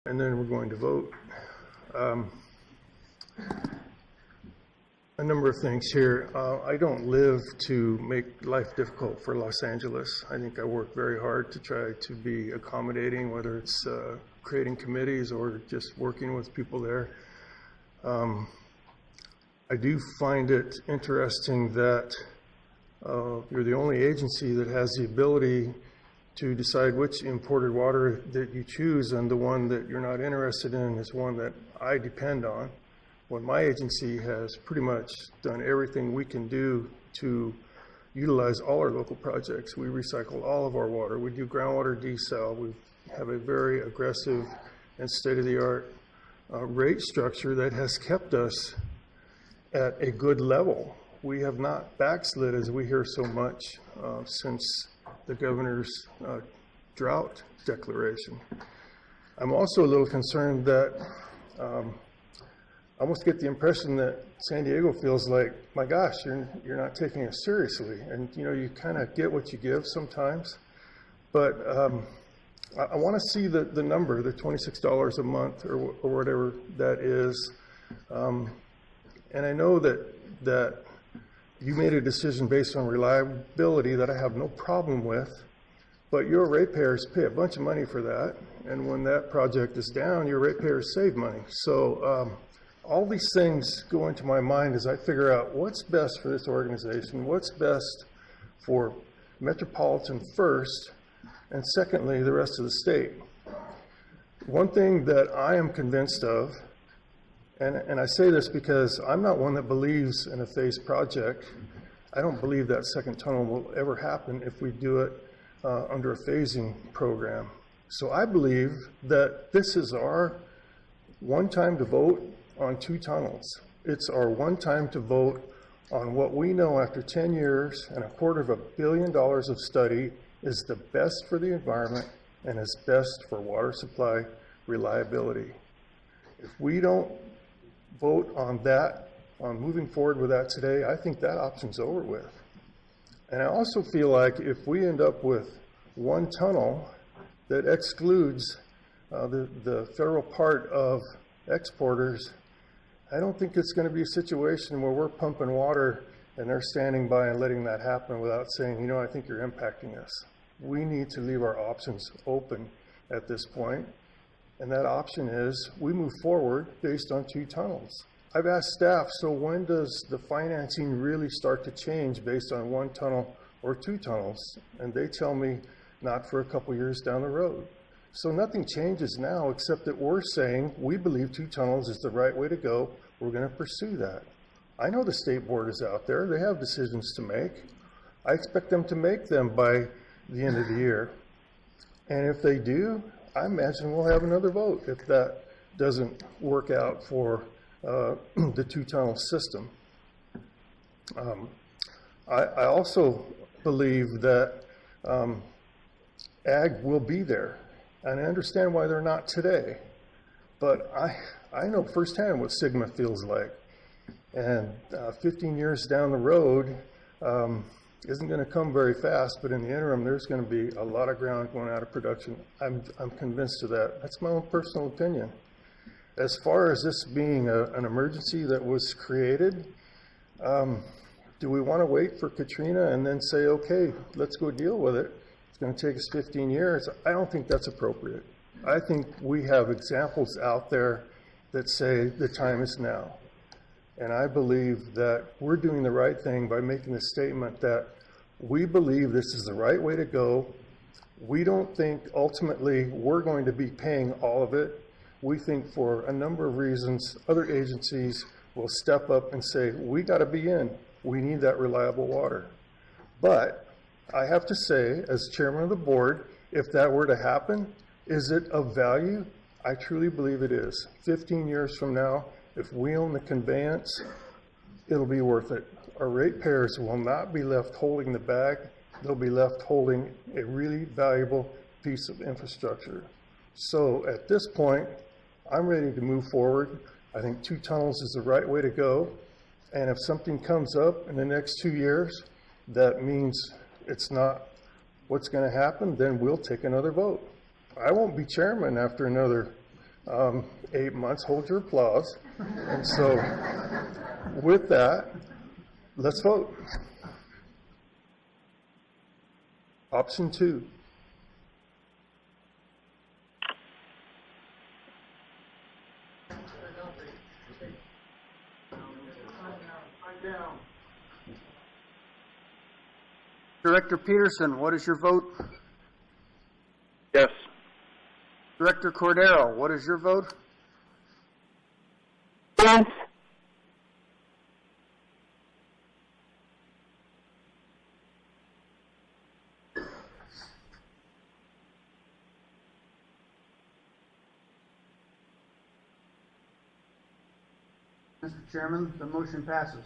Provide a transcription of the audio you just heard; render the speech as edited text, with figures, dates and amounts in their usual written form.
and then we're going to vote. A number of things here. I don't live to make life difficult for Los Angeles. I think I work very hard to try to be accommodating, whether it's creating committees or just working with people there. I do find it interesting that you're the only agency that has the ability to decide which imported water that you choose, and the one that you're not interested in is one that I depend on. When my agency has pretty much done everything we can do to utilize all our local projects. We recycle all of our water. We do groundwater desal. We have a very aggressive and state-of-the-art rate structure that has kept us at a good level. We have not backslid, as we hear so much, since the governor's drought declaration. I'm also a little concerned that I almost get the impression that San Diego feels like, my gosh, you're not taking us seriously. And you know, you kind of get what you give sometimes. But I want to see the number, the $26 a month or whatever that is. And I know that you made a decision based on reliability that I have no problem with, but your ratepayers pay a bunch of money for that. And when that project is down, your ratepayers save money. So all these things go into my mind as I figure out what's best for this organization, what's best for Metropolitan first, and secondly, the rest of the state. One thing that I am convinced of, and I say this because I'm not one that believes in a phased project. I don't believe that second tunnel will ever happen if we do it under a phasing program. So I believe that this is our one time to vote on 2 tunnels. It's our one time to vote on what we know after 10 years and $250 million of study is the best for the environment and is best for water supply reliability. If we don't vote on that, on moving forward with that today, I think that option's over with. And I also feel like if we end up with one tunnel that excludes the federal part of exporters, I don't think it's going to be a situation where we're pumping water and they're standing by and letting that happen without saying, you know, I think you're impacting us. We need to leave our options open at this point. And that option is we move forward based on 2 tunnels. I've asked staff, so when does the financing really start to change based on 1 tunnel or 2 tunnels? And they tell me not for a couple years down the road. So nothing changes now except that we're saying we believe 2 tunnels is the right way to go. We're going to pursue that. I know the state board is out there. They have decisions to make. I expect them to make them by the end of the year. And if they do, I imagine we'll have another vote if that doesn't work out for the 2-tunnel system. I also believe that ag will be there. And I understand why they're not today. But I know firsthand what Sigma feels like. And 15 years down the road isn't going to come very fast, but in the interim, there's going to be a lot of ground going out of production. I'm convinced of that. That's my own personal opinion. As far as this being an emergency that was created, do we want to wait for Katrina and then say, okay, let's go deal with it? It's going to take us 15 years. I don't think that's appropriate. I think we have examples out there that say the time is now. And I believe that we're doing the right thing by making the statement that we believe this is the right way to go. We don't think ultimately we're going to be paying all of it. We think for a number of reasons, other agencies will step up and say, we got to be in. We need that reliable water. But I have to say, as chairman of the board, if that were to happen, is it of value? I truly believe it is. 15 years from now, if we own the conveyance, it'll be worth it. Our ratepayers will not be left holding the bag. They'll be left holding a really valuable piece of infrastructure. So at this point, I'm ready to move forward. I think 2 tunnels is the right way to go. And if something comes up in the next 2 years, that means it's not what's going to happen, then we'll take another vote. I won't be chairman after another 8 months, hold your applause. And so with that, let's vote. Option 2. Director Peterson, what is your vote? Yes. Director Cordero, what is your vote? Yes. Mr. Chairman, the motion passes.